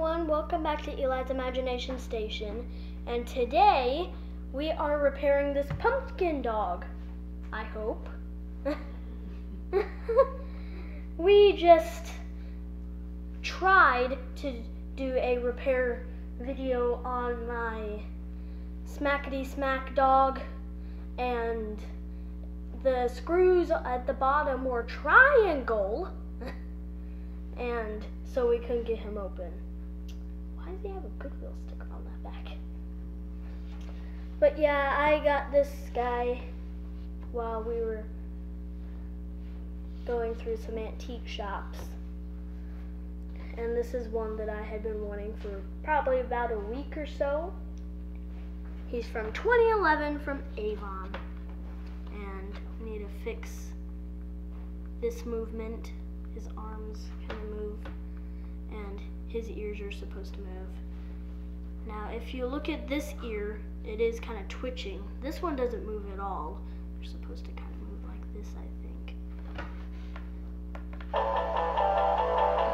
everyone, welcome back to Eli's Imagination Station, and today we are repairing this pumpkin dog, I hope. We just tried to do a repair video on my Smackety Smack dog, and the screws at the bottom were triangle, and so we couldn't get him open. Why does he have a Goodwill sticker on that back? But yeah, I got this guy while we were going through some antique shops. And this is one that I had been wanting for probably about a week or so. He's from 2011 from Avon. And we need to fix this movement. His arms kind of move, and his ears are supposed to move. Now, if you look at this ear, it is kind of twitching. This one doesn't move at all. They're supposed to kind of move like this, I think.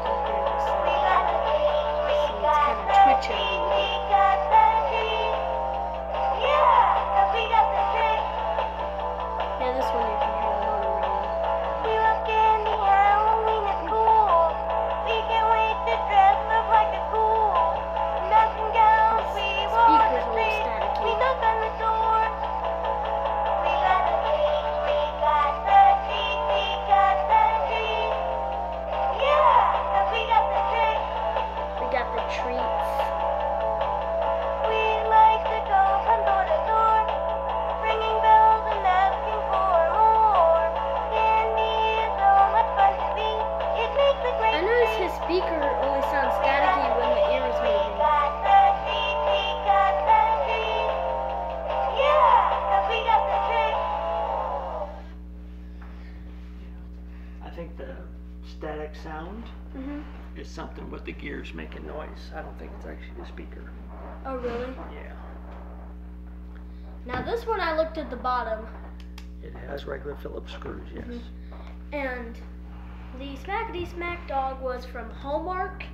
See, it's kind of twitching. Yeah, this one you can hear the motor running. Speaker only sounds staticky when the ear is moving. I think the static sound is something with the gears making noise. I don't think it's actually the speaker. Oh, really? Yeah. Now this one, I looked at the bottom. It has regular Phillips screws, yes. And the Smackety Smack dog was from Hallmark,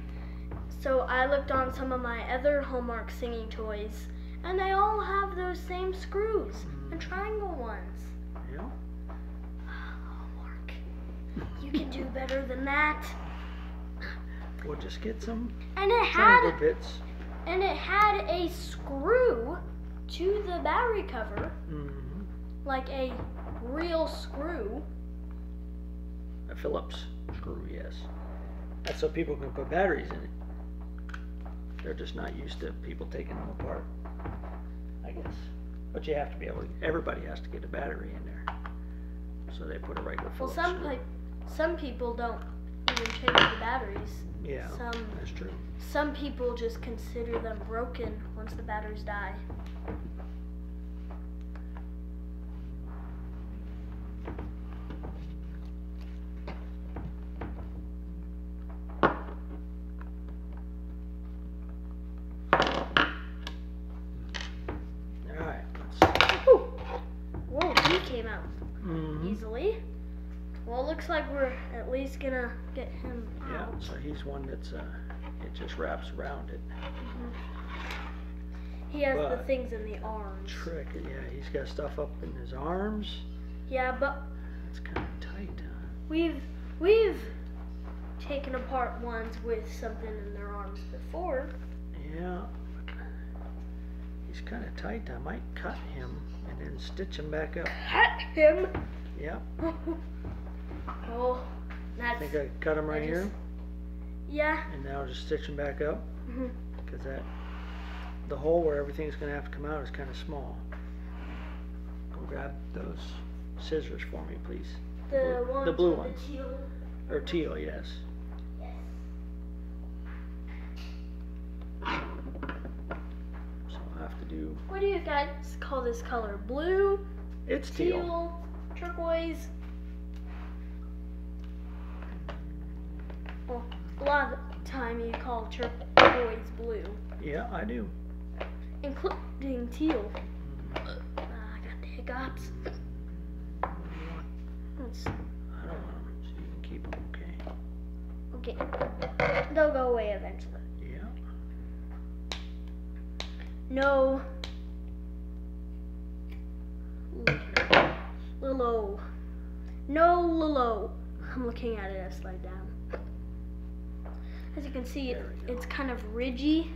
so I looked on some of my other Hallmark singing toys, and they all have those same screws and triangle ones. Yeah. Hallmark, you can do better than that. We'll just get some And it triangle had bits. and it had a screw to the battery cover, like a real screw. A Phillips screw, yes. That's so people can put batteries in it. They're just not used to people taking them apart, I guess. But you have to be able to, everybody has to get a battery in there. So they put a regular Well, Phillips screw. some people don't even change the batteries. Yeah, that's true. Some people just consider them broken once the batteries die. Alright, let's Whoa, he came out easily. Well, it looks like we're at least gonna get him yeah, out. so he's one that's, it just wraps around it. He has the But things in the arms. Trick, yeah, he's got stuff up in his arms. Yeah, but It's kind of tight, huh? we've taken apart ones with something in their arms before. Yeah, but he's kind of tight. I might cut him and then stitch him back up. Cut him. Yep. Oh, I that's think I cut him right here, yeah. and now just stitch him back up, because the hole where everything's going to have to come out is kind of small. Go grab those scissors for me, please. The blue with ones. the teal. Or teal, yes. So I'll have to do. What do you guys call this color? Blue, It's teal. turquoise. Well, a lot of the time you call turquoise blue, Yeah, I do. including teal. I got the hiccups. Let's I don't want them, so you can keep them, okay? Okay. They'll go away eventually. Yeah. No. Lilo. No Lilo. I'm looking at it as slide down. As you can see, it's kind of ridgy.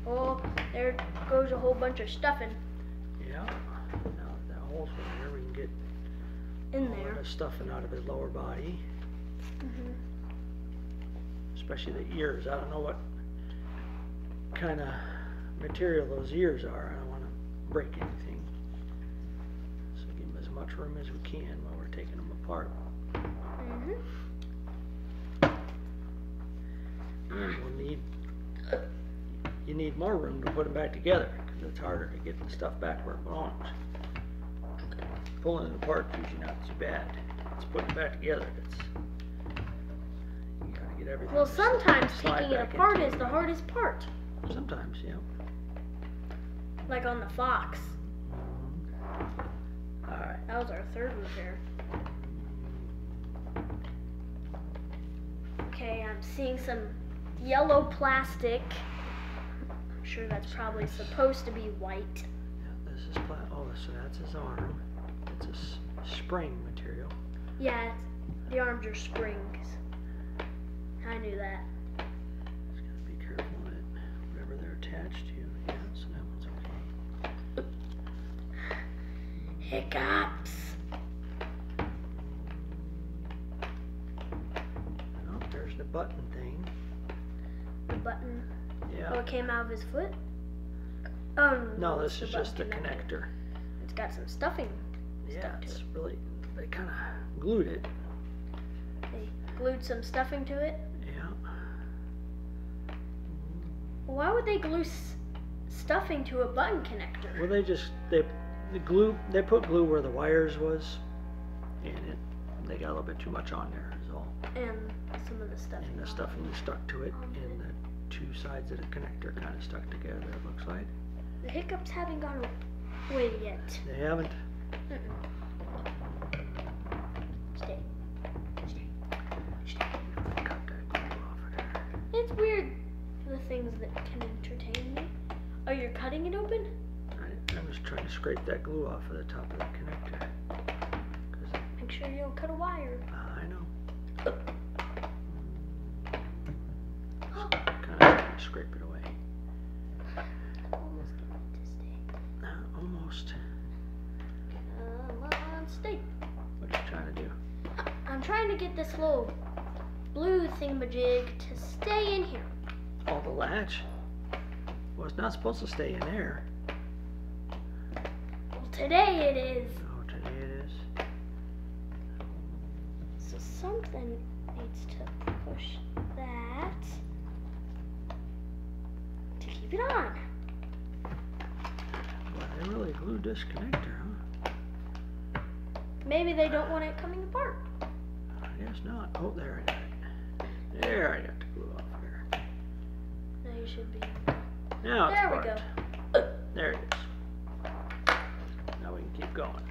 Oh, there goes a whole bunch of stuffing Yeah. Now that hole's right here, we can get in all there. the stuffing out of his lower body, Mhm. especially the ears. I don't know what kind of material those ears are. I don't want to break anything. So give him as much room as we can while we're taking them apart. Mhm. And you need more room to put them back together because it's harder to get the stuff back where it belongs. Pulling it apart is usually not too bad. It's putting it back together. You gotta get everything. Well, to sometimes slide taking it back apart into is the hardest part. Sometimes, yeah. Like on the Fox. All right. That was our third repair. Okay, I'm seeing some yellow plastic. I'm sure that's probably supposed to be white. Yeah, this is so that's his arm. It's a spring material. Yeah, the arms are springs. I knew that. Just gotta be careful that whatever they're attached to. Yeah, so that one's okay. Hiccups. Oh, there's the button thing. The button. Yeah. Oh, it came out of his foot? Oh, No, it's this is the just the button connector. It's got some stuffing. Yeah, stuck to it's it. really, they kind of glued it. They glued some stuffing to it. Yeah. Why would they glue stuffing to a button connector? Well, they put glue where the wires was, and they got a little bit too much on there is all. And some of the stuffing. And the stuffing is stuck to it, and the two sides of the connector kind of stuck together, it looks like. The hiccups haven't gone away yet. They haven't. Mm-mm. Stay. Stay. Cut that glue off of there. It's weird, the things that can entertain me. Oh, you're cutting it open? I'm just trying to scrape that glue off of the top of the connector. Make sure you don't cut a wire. I know. Kind of trying to scrape it away. Almost get it to stay. Almost. Come on, stay. What are you trying to do? I'm trying to get this little blue thingamajig to stay in here. Oh, the latch? Well, it's not supposed to stay in there. Well, today it is. Oh, today it is. So something needs to push that to keep it on. Well, they really glued this connector, huh? Maybe they don't want it coming apart. I guess not. Oh, there I got it. There, I got the glue off there. Now you should be. Now it's There we apart. go. There it is. Now we can keep going.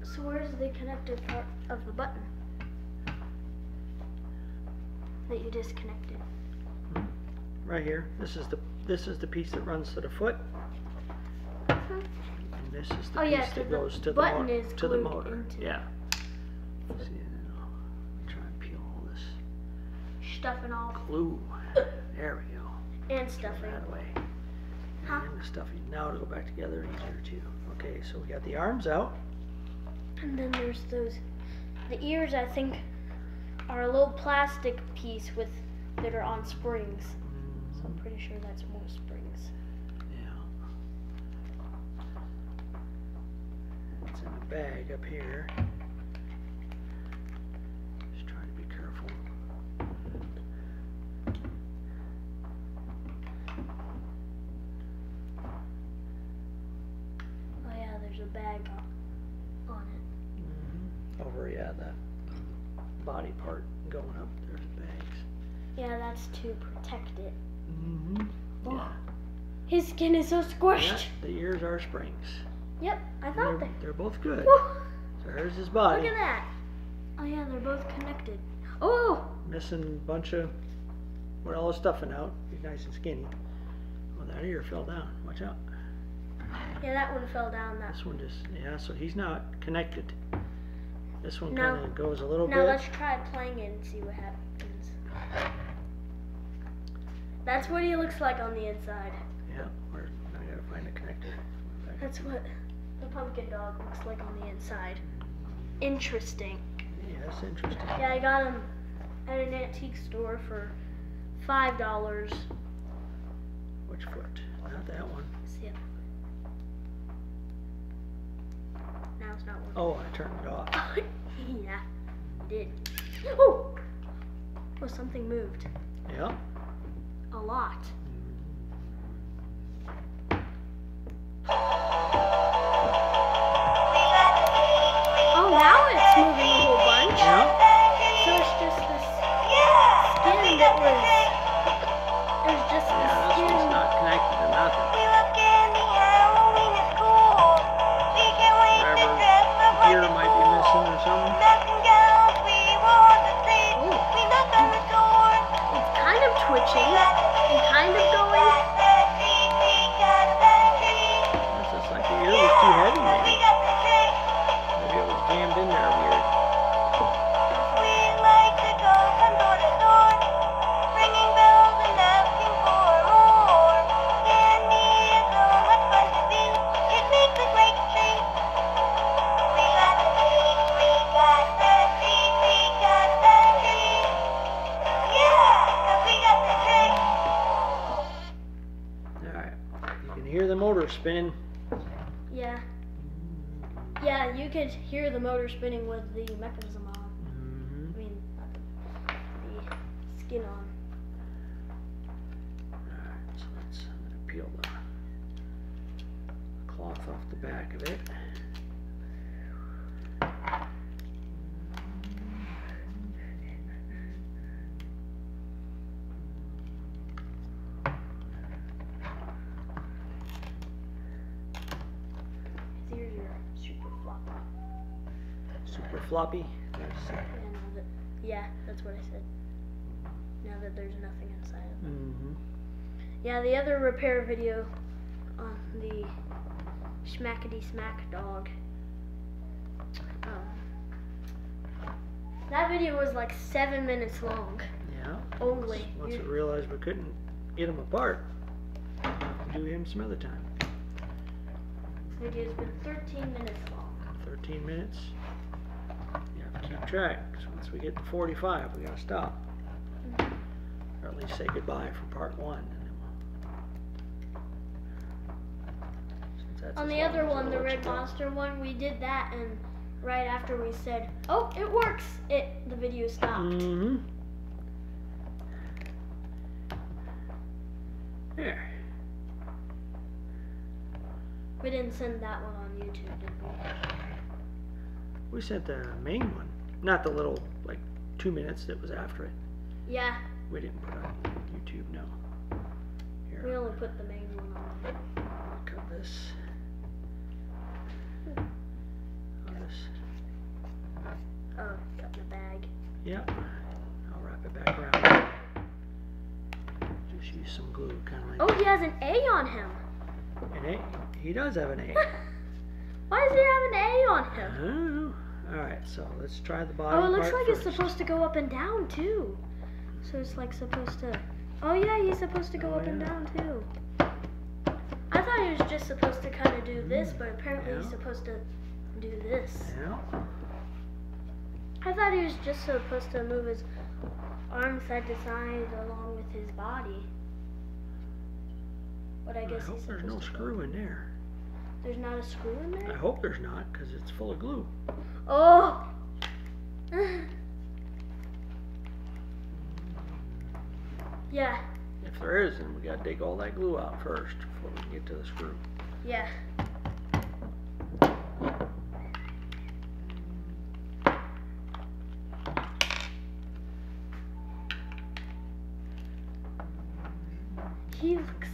So where's the connected part of the button that you disconnected? Right here. This is the piece that runs to the foot. And this is the Oh, yeah, piece 'cause that the goes to the button motor. is To the glued motor. into- Yeah. See, now, try and peel all this Stuffing off glue. There we go. and Throw stuffing. that away. Huh? And the stuffing. Now it'll go back together easier too. Okay, so we got the arms out. And then there's those. The ears, I think, are a little plastic piece that are on springs. So I'm pretty sure that's more springs. Yeah. It's in a bag up here. Just trying to be careful. Oh yeah, there's a bag on it. Over, yeah, that body part going up, there's bags. Yeah, that's to protect it. Yeah. His skin is so Yeah, squished. the ears are springs. Yep, I And thought they're both good. Woo. There's his body. Look at that. Oh yeah, they're both connected. Oh! Missing a bunch of where all the stuffing out. He's nice and skinny. Well, that ear fell down. Watch out. Yeah, that one fell down. This one just, yeah, so he's not connected. This one Now- kind of goes a little Now bit. let's try playing it and see what happens. That's what he looks like on the inside. Yeah, I gotta find a connector. That's what the pumpkin dog looks like on the inside. Interesting. Yeah, that's interesting. Yeah, I got him at an antique store for $5. Which foot? Not that one. See it. Now it's not working. Oh, I turned it off. Yeah, I did. Oh! Oh, something moved. Yeah. A lot. Oh, now it's moving a whole bunch. Yeah. So it's just this skin that was. It was just the Yeah, this skin. one's not connected to nothing. Whatever ear might be missing or something. It's kind of twitching and kind of going. It's just like the ear was too heavy, maybe. Maybe it was jammed in there weird. Alright. You can hear the motor spinning. Yeah. Yeah, you could hear the motor spinning with the mechanism on. I mean, not the skin on. Alright, so I'm gonna peel the cloth off the back of it. His ears are super floppy. Super floppy. Yeah, that's what I said. Now that there's nothing inside of them. Mm-hmm. Yeah, the other repair video on the Schmackety Smack dog. That video was like 7 minutes long. Yeah. Only. Once we realized we couldn't get them apart, we'll have to do him some other time. This video's been 13 minutes long. 13 minutes. You have to keep track, because once we get to 45, we gotta stop. Or at least say goodbye for part 1. And then since that's On as the long other as one, the it'll let Red you go. Monster one, we did that, and right after we said, "Oh, it works," the video stopped. Mm-hmm. There. We didn't send that one on YouTube, did we? We sent the main one, not the little, like, 2 minutes that was after it. Yeah, We didn't put on YouTube, no. we Here, only put the main one on. I'll cut this. I'll just, Oh, got in the bag. yeah, I'll wrap it back around. Just use some glue, kind of like. Oh, he has an A on him. An A? He does have an A. Why does he have an A on him? I don't know. Alright, so let's try the body Oh, it looks part like it's first. supposed to go up and down too. So it's like supposed to. Oh yeah, he's supposed to go Oh, up and yeah. down too. I thought he was just supposed to kind of do this, but apparently he's Yeah. supposed to do this. Yeah. I thought he was just supposed to move his arm side to side along with his body. But I guess hope he's there's supposed no to go. screw in there. There's not a screw in I there? hope there's not, because it's full of glue. Oh! Yeah, If there is, then we gotta dig all that glue out first before we can get to the screw. yeah. He looks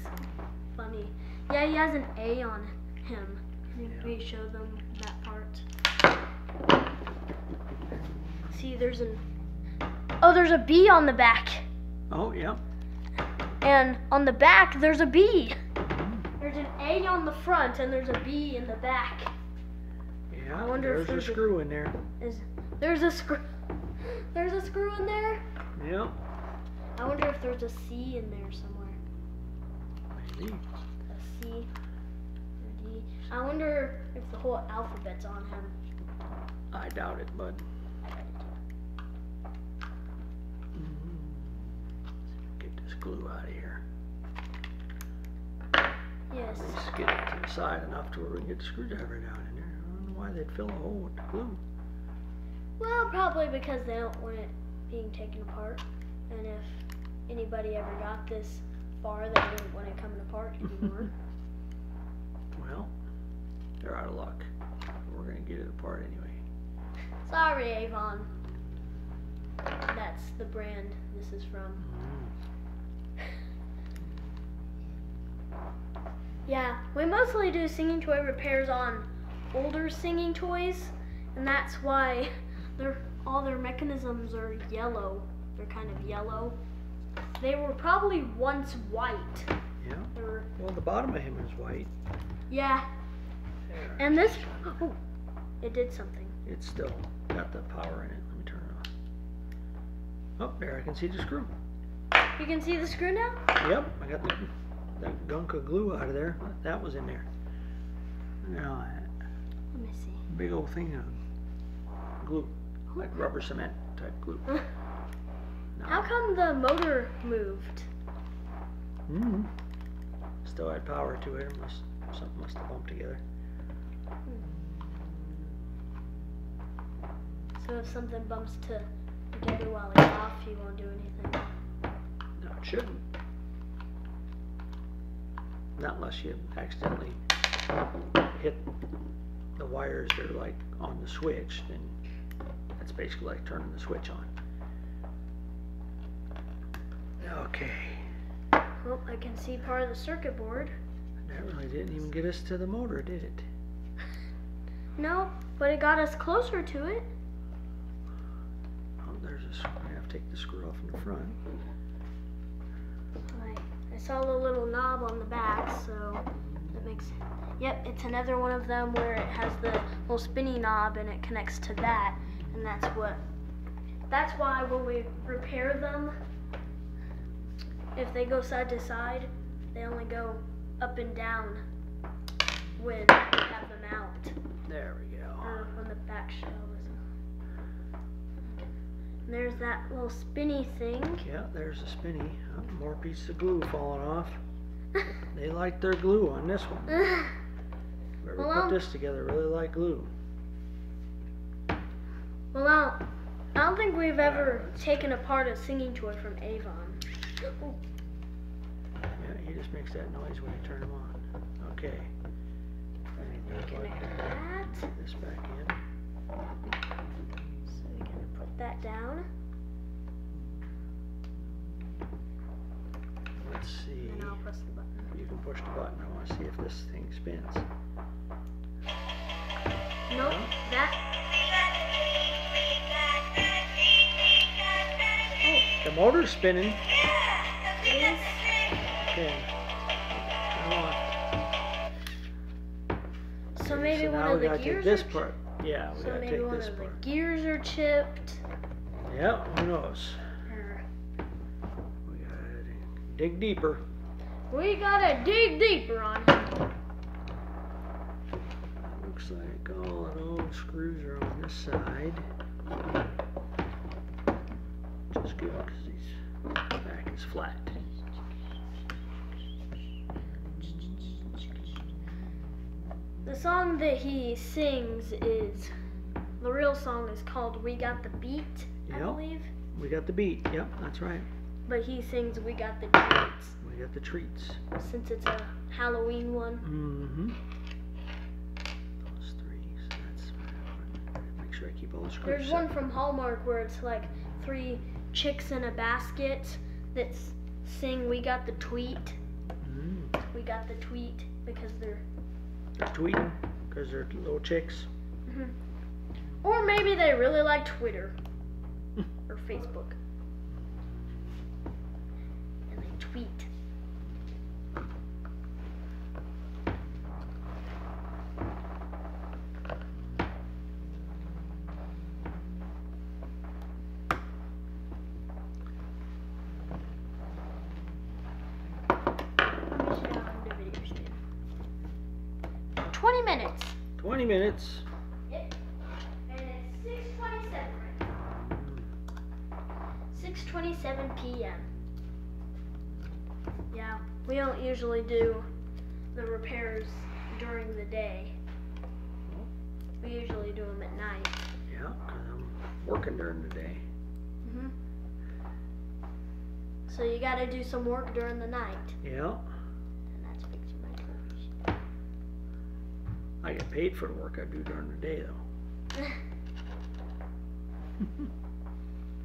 funny. Yeah, he has an A on him. Can we show them that part? See, there's there's a B on the back. Oh, yeah. And on the back, there's a B. There's an A on the front, and there's a B in the back. Yeah, I wonder if there's a there's screw in there. There's a screw. There's a screw in there. Yeah, I wonder if there's a C in there somewhere. maybe. A C, or D. I wonder if the whole alphabet's on him. I doubt it, bud. Get this glue out of here. Yes. Let's get it to the side enough to where we can get the screwdriver down in there. I don't know why they'd fill a hole with the glue. Well, probably because they don't want it being taken apart. And if anybody ever got this far, they wouldn't want it coming apart anymore. Well, they're out of luck. We're gonna get it apart anyway. Sorry, Avon. That's the brand this is from. Yeah, we mostly do singing toy repairs on older singing toys, and that's why all their mechanisms are yellow. They're kind of yellow. They were probably once white. Yeah. Or, Well, the bottom of him is white. yeah, There. and this, oh, it did something. It's still got the power in it. Let me turn it on. Oh, there, I can see the screw. You can see the screw now? Yep, I got that gunk of glue out of there. That was in there. Now, Let me see. big old thing of glue, like rubber cement type glue. How come the motor moved? Still had power to it. Something must have bumped together. So if something bumps together while it's off, you won't do anything. No, it shouldn't. Not unless you accidentally hit the wires that are like on the switch, then that's basically like turning the switch on. Okay. Well, I can see part of the circuit board. That really didn't even get us to the motor, did it? No, but it got us closer to it. Oh, there's a screw. I have to take the screw off in the front. I saw the little knob on the back, so that makes. Yep, it's another one of them where it has the little spinny knob and it connects to that, and that's why when we repair them, if they go side to side, they only go up and down when we have them out, There we go. or when the back shell is. And there's that little spinny thing. Yeah, there's a spinny. Oh, more pieces of glue falling off. They like their glue on this one. Whoever Well, put this together really like glue. Well, I don't think we've ever taken apart a singing toy from Avon. Ooh. Yeah, he just makes that noise when you turn them on. Okay. Connect that. Put this back in. So we're gonna put that down. Let's see. And I'll press the button. You can push the button. I want to see if this thing spins. Nope, that. The motor's spinning. It is. Okay. Turn on. So maybe So one now of we the gotta take gears this are part. Yeah, we so gotta maybe take one this of the part. gears are chipped. Yeah, who knows? Or We gotta dig deeper. we gotta dig deeper on him. Looks like all of those screws are on this side. Which is good because his back is flat. The song that he sings the real song is called We Got the Beat, I Yep. believe. We got the beat. Yep, that's right. But he sings We Got the Treats, We got the treats. since it's a Halloween one. Mm-hmm. Those three. So that's. Make sure I keep all the screws. There's one from Hallmark where it's like 3 chicks in a basket that sing We Got the Tweet. We got the tweet because they're They're tweeting because they're little chicks. Or maybe they really like Twitter or Facebook. And they tweet. Let me show how the video stream. 20 minutes. 20 minutes. Yep. And it's 6:27 right now. 6:27 p.m. Yeah, we don't usually do the repairs during the day. We usually do them at night. Yeah, 'cause I'm working during the day. So you gotta do some work during the night. Yeah. And that's fixing my clothes. I get paid for the work I do during the day, though.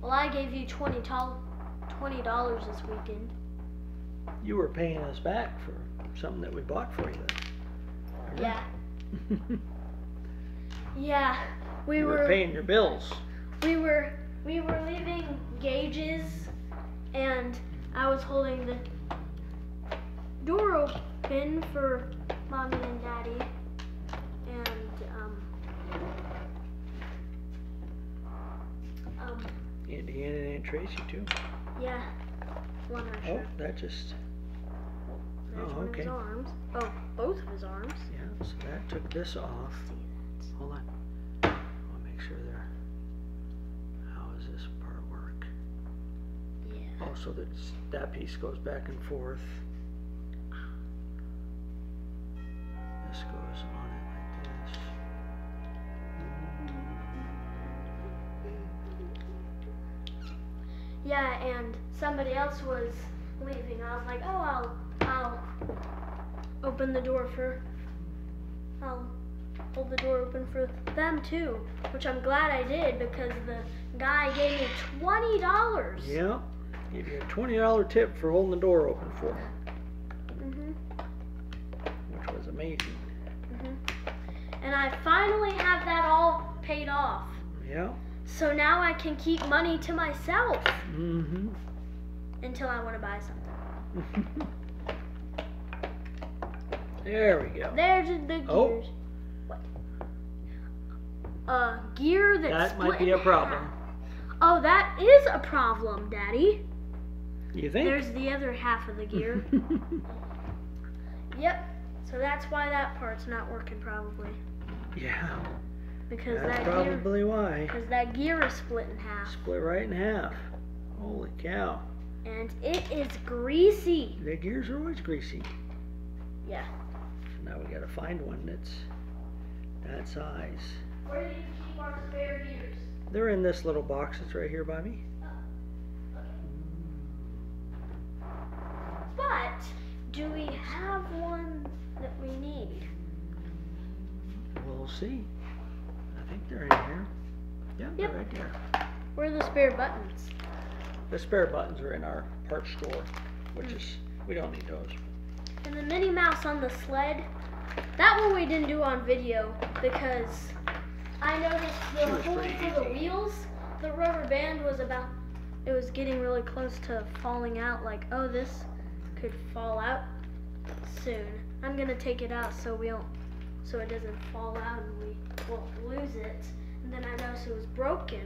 Well, I gave you $20 this weekend. You were paying us back for something that we bought for you. Remember? Yeah. Yeah. We You were paying your bills. We were leaving gauges, and I was holding the door open for Mommy and Daddy, and Indiana and Aunt Tracy, too. yeah, one Oh, extra. that just... There's oh, one of okay. his arms. Oh, both of his arms. Yeah, so that took this off. See Hold on. I want to make sure there. How does this part work? that? Yeah. Oh, so that piece goes back and forth. This goes on it like this. Yeah, and somebody else was leaving. I was like, oh, I'll open the door for. I'll hold the door open for them too, which I'm glad I did because the guy gave me $20. Yeah. Give you a $20 tip for holding the door open for him, which was amazing. And I finally have that all paid off. Yeah. So now I can keep money to myself Mm-hmm. until I want to buy something. There we go. There's the gears. Oh. What? Gear that's That split might be in a problem. half. Oh, that is a problem, Daddy. You think? There's the other half of the gear. Yep. So that's why that part's not working probably. Yeah. Because That's that gear probably why. because that gear is split in half. Split right in half. Holy cow. And it is greasy. The gears are always greasy. Yeah. Now we gotta find one that's that size. Where do you keep our spare gears? They're in this little box that's right here by me. But do we have one that we need? We'll see. I think they're in here. Yeah, Yep. they're right there. Where are the spare buttons? The spare buttons are in our parts drawer, which is, we don't need those. And the Minnie Mouse on the sled, that one we didn't do on video because I noticed She the was hole pretty for the easy. wheels, the rubber band was it was getting really close to falling out, like, oh, this could fall out soon. I'm gonna take it out so it doesn't fall out and we won't lose it. And then I noticed it was broken.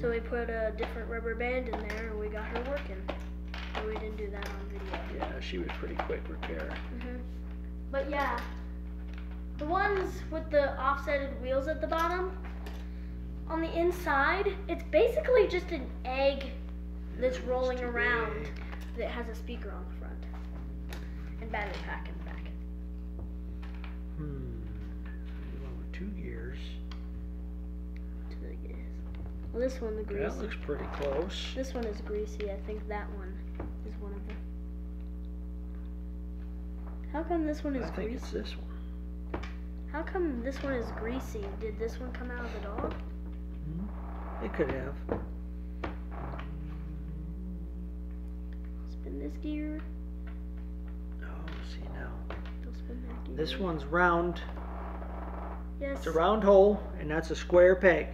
So we put a different rubber band in there and we got her working. But we didn't do that on video. Yeah, she was pretty quick repair. But yeah, the ones with the offsetted wheels at the bottom, on the inside, it's basically just an egg that's It's rolling too around big. that has a speaker on the front and battery pack in the back. One with 2 gears. Well, this one, the greasy. That looks pretty close. This one is greasy. I think that one is one of them. How come this one is I think greasy? it's this one. How come this one is greasy? Did this one come out of the dog? It could have. Spin this gear. Oh, see now. Don't spin that gear. This one's round. Yes. It's a round hole, and that's a square peg.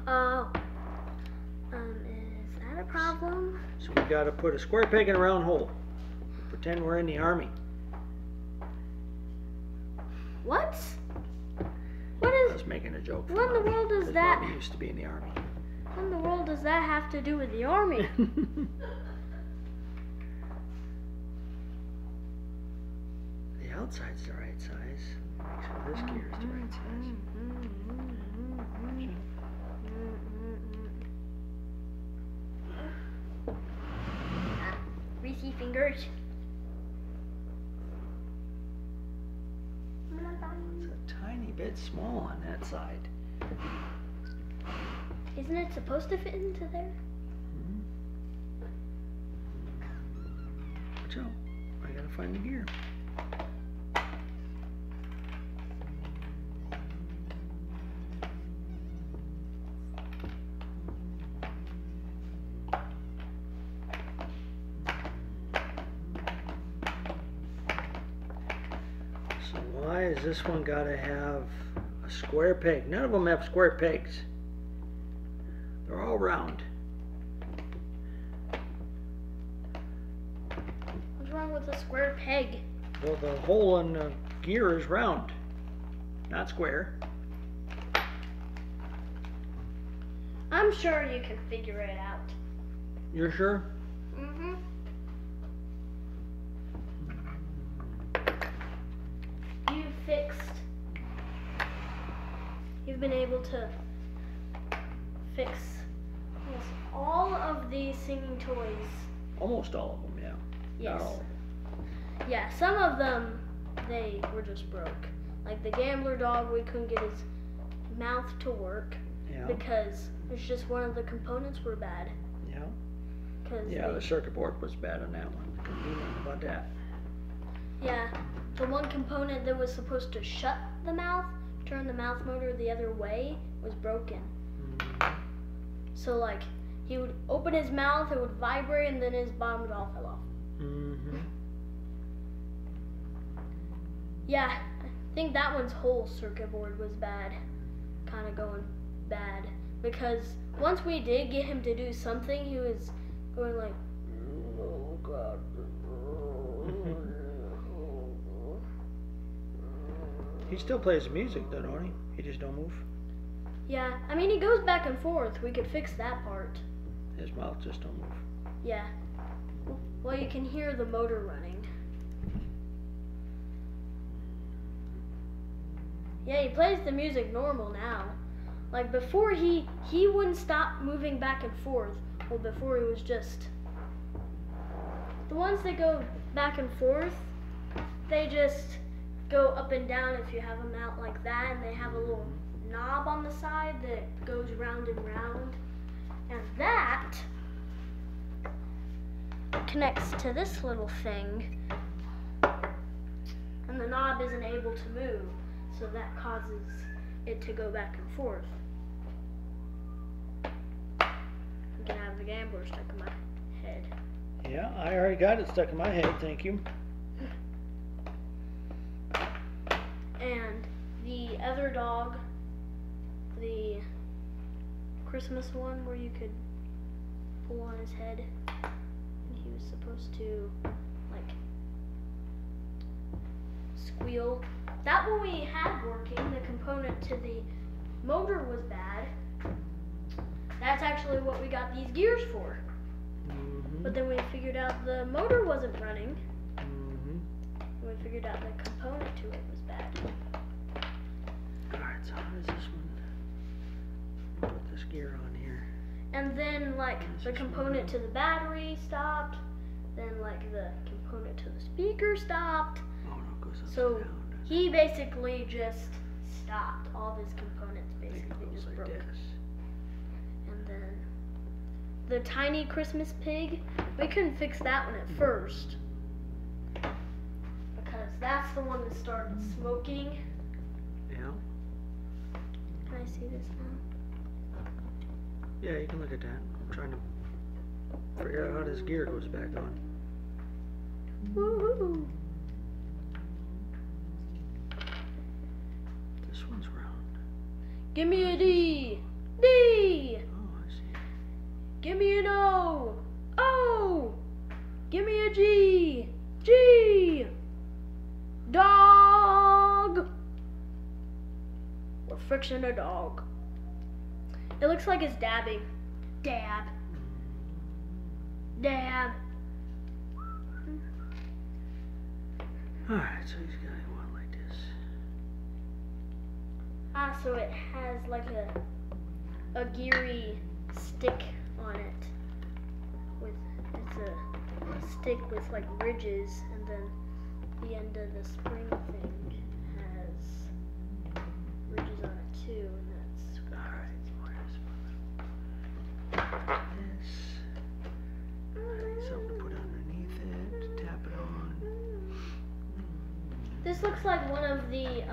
Oh. Is that a problem? So we got to put a square peg in a round hole. Pretend we're in the army. What? What I is? was making a joke. What in the world is that? Mommy used to be in the army. What in the world does that have to do with the army? The outside's the right size. Make sure this gear is the right size. Greasy fingers. It's a tiny bit small on that side. Isn't it supposed to fit into there? Watch out. I gotta find the gear. So why has this one gotta have a square peg? None of them have square pegs. They're all round. What's wrong with a square peg? Well, the hole in the gear is round, not square. I'm sure you can figure it out. You're sure? Mm-hmm. You've been able to fix almost all of these singing toys. Almost all of them, yeah. Yes. Not all of them. Yeah, some of them, they were just broke. Like the gambler dog, we couldn't get his mouth to work Yeah. because it's just one of the components were bad. Yeah. Cause Yeah, the circuit board was bad on that one. Couldn't do nothing about that. yeah, the one component that was supposed to shut the mouth, turn the mouth motor the other way, was broken. So like, he would open his mouth, it would vibrate, and then his bottom would all fall off. Mm-hmm. Yeah, I think that one's whole circuit board was bad. Kind of going bad. Because once we did get him to do something, he was going like, oh God. He still plays music though, don't he? He just don't move. Yeah, I mean, he goes back and forth. We could fix that part. His mouth just don't move. Yeah. Well, you can hear the motor running. Yeah, he plays the music normal now. Like before, he wouldn't stop moving back and forth. Well, before he was just... The ones that go back and forth, they just go up and down if you have them out like that, and they have a little knob on the side that goes round and round. And that connects to this little thing, and the knob isn't able to move, so that causes it to go back and forth. I'm gonna have the gambler stuck in my head. Yeah, I already got it stuck in my head, thank you. And the other dog, the Christmas one where you could pull on his head, and he was supposed to like squeal. That one we had working. The component to the motor was bad. That's actually what we got these gears for. Mm-hmm. But then we figured out the motor wasn't running. Mm-hmm. And we figured out the component to it was bad. Alright, so how does this one put this gear on here? And then like This the is component to the battery stopped. Then like the component to the speaker stopped. Oh no, it goes upside So down. he basically just stopped. All of his components I think it basically goes just like broke. this. And then the tiny Christmas pig, we couldn't fix that one at first. Because that's the one that started smoking. Yeah. Can I see this now? Yeah, you can look at that. I'm trying to figure out how this gear goes back on. Woohoo! This one's Give me a D. D. Oh, I see. Give me an O. O. Give me a G. G. Dog. We're fixing a dog. It looks like it's dabbing. Dab. Dab. Alright, so he's got one like this. Ah, so it has like a geary stick on it. It's a stick with like ridges, and then the end of the spring thing has ridges on it too, and that's Alright, this. I need something to put underneath it, to tap it on. This looks like one of the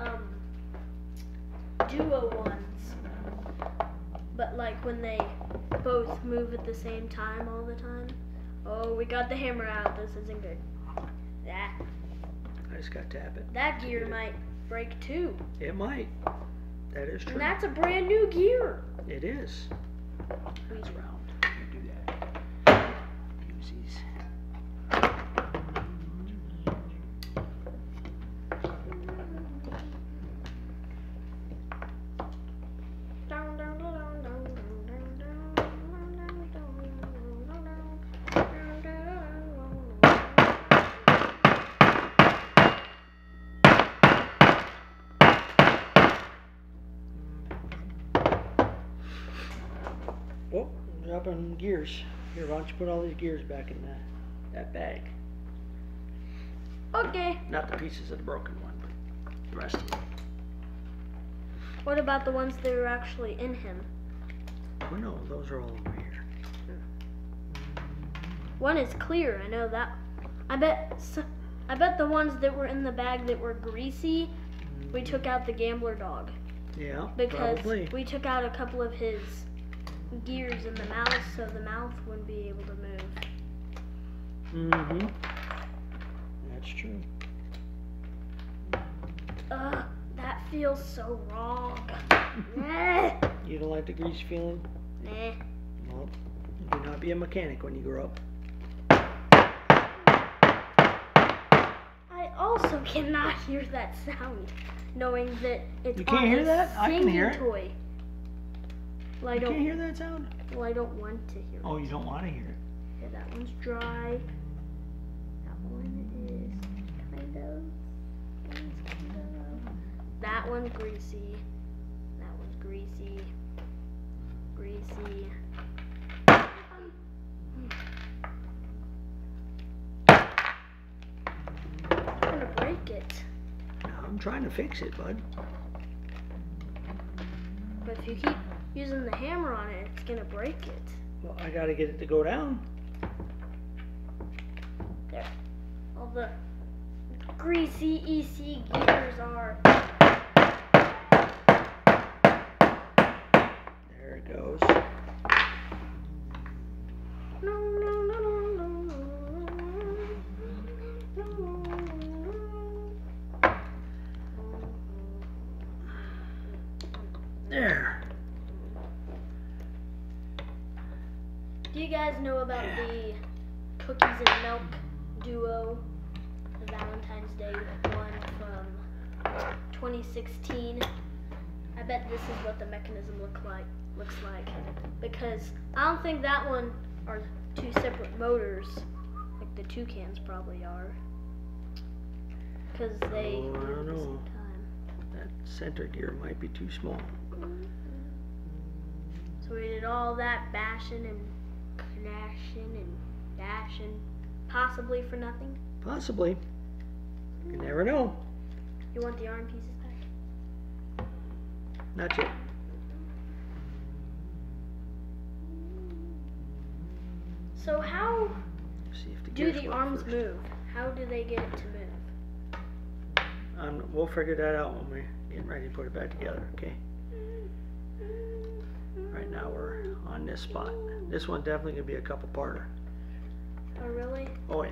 duo ones, but like when they both move at the same time all the time. Oh, we got the hammer out. This isn't good. I just got to tap it. That gear might break too. It might. That is true. And that's a brand new gear. It is. We- That's round. You do that. Use these. Oh, I'm dropping gears. Here, why don't you put all these gears back in that bag? Okay. Not the pieces of the broken one, but the rest of them. What about the ones that are actually in him? Oh no, those are all over here. One is clear. I know that. I bet the ones that were in the bag that were greasy, we took out the gambler dog Yeah, because probably. we took out a couple of his gears in the mouth, so the mouth wouldn't be able to move. Mm-hmm. That's true. Ugh, that feels so wrong. Nah. You don't like the grease feeling? Nah. Well, you do not be a mechanic when you grow up. I also cannot hear that sound, knowing that it's You can't on hear a that? I can singing hear it. toy. Well, I You don't. can't hear that sound? Well, I don't want to hear Oh, it. you don't want to hear it. Okay, that one's dry. That one is kind of. That one's greasy. That one's greasy. Greasy. I'm gonna break it. I'm trying to fix it, bud. But if you keep using the hammer on it, it's gonna break it. Well, I gotta get it to go down. There. All the greasy EC gears are. There it goes. No, no, no, no, no, no, no. There. Do you guys know about the cookies and milk duo, the Valentine's Day one from 2016? I bet this is what the mechanism looks like. Because I don't think that one are two separate motors, like the Toucans probably are. Because they Oh, I move don't at the know. same time. That center gear might be too small. So we did all that bashing and clashing and dashing, possibly for nothing. Possibly. You never know. You want the arm pieces back? Not yet. So how See if the do gears the work arms first. move? How do they get it to move? We'll figure that out when we're getting ready to put it back together, okay? Right now we're on this spot. This one definitely gonna be a couple parter. Oh, really? Oh yeah.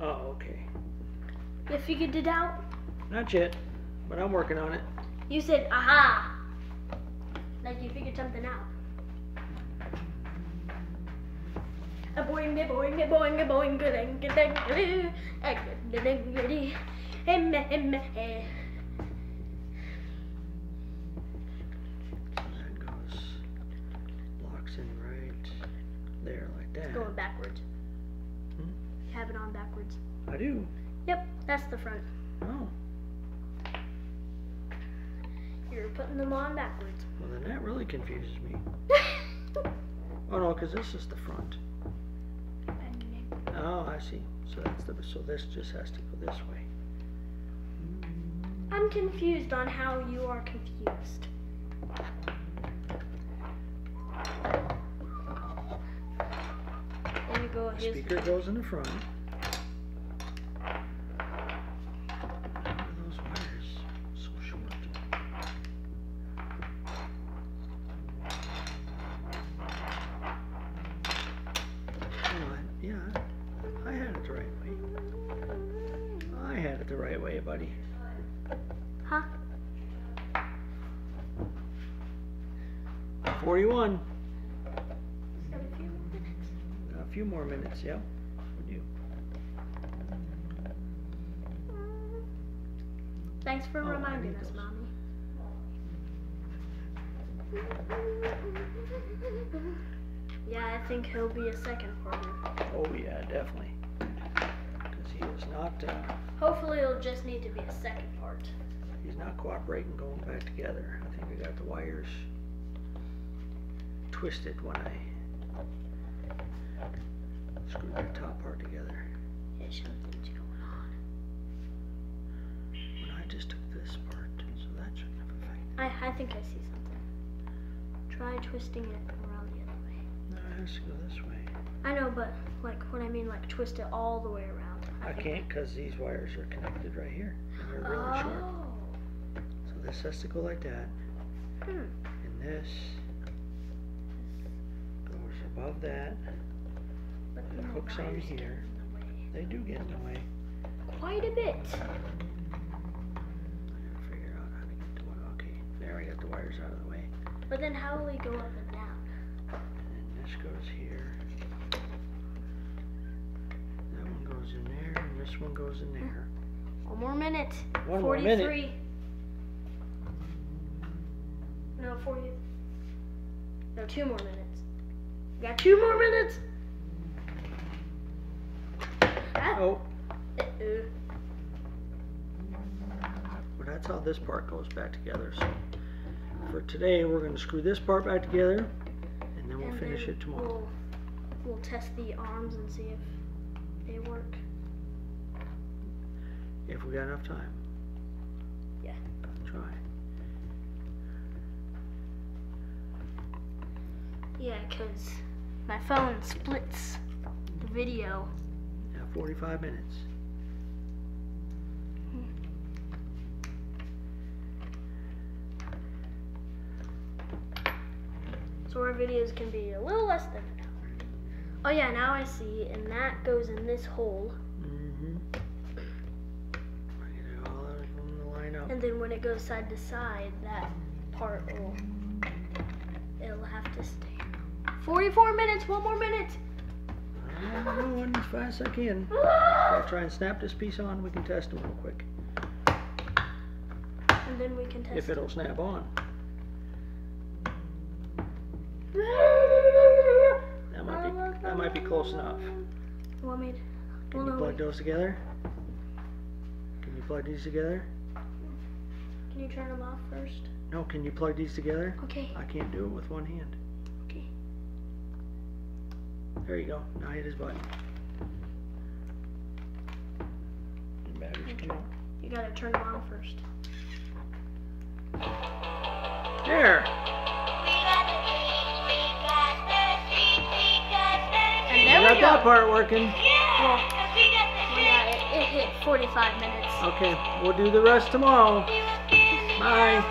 Oh, okay. You figured it out? Not yet, but I'm working on it. You said, aha! Like you figured something out. A boing, a boing, a boing, a boing, a ding, a ding, a ding, a ding, That goes, locks in right there like that. going backwards. Hmm? You have it on backwards. I do. Yep, that's the front. Oh, You're putting them on backwards. well then that really confuses me. Oh no, because this is the front. Oh, I see. So so this just has to go this way. I'm confused on how you are confused. There you go. The Here's speaker goes in the front. Why are those wires so short? Yeah, I had it the right way. I had it the right way, buddy. Huh? 41. Got a few more minutes. A few more minutes, yeah. Would you? Thanks for Oh, reminding there he us, goes. Mommy. Yeah, I think he'll be a second partner. Oh yeah, definitely. Because he is not. Hopefully, it'll just need to be a second part. He's not cooperating going back together. I think I got the wires twisted when I screwed the top part together. Yeah, something's going on. When I just took this part, so that shouldn't have affected. I think I see something. Try twisting it around the other way. No, it has to go this way. I know, but like what I mean, like twist it all the way around. I think can't because these wires are connected right here. And they're really short. Oh. So this has to go like that. Hmm. And this goes above that. But The then the hooks on wires get here. in the way. They do get in the way. Quite a bit. I gotta figure out how to get to it. Okay, there I got the wires out of the way. But then how will we go up and down? And this goes here. That one goes in there, and this one goes in there. One more minute. One more minute. 43. No, 40. No, 2 more minutes. We got 2 more minutes. Ah. Oh, Uh-oh. well that's how this part goes back together. So for today, we're going to screw this part back together, and then we'll And finish then it tomorrow. We'll test the arms and see if they work. If we got enough time. Yeah. Try. Yeah, because my phone splits the video. Yeah, 45 minutes. So our videos can be a little less than an hour. Oh yeah, now I see, and that goes in this hole. Mm-hmm. Bring it all out from the line up. And then when it goes side to side, that part it'll have to stay. 44 minutes, 1 more minute. I'm going as fast as I can. I'll try and snap this piece on. We can test them real quick. And then we can test If it'll snap on. That might be close enough. You want me to? Can Well, you no, plug wait. those together? Can you plug these together? Can you turn them off first? No, can you plug these together? Okay. I can't do it with one hand. Okay. There you go. Now hit his button. The batteries come out. You gotta turn them on first. There! And You there got we that go. part working. Well, yeah, it hit 45 minutes. Okay, we'll do the rest tomorrow. Bye.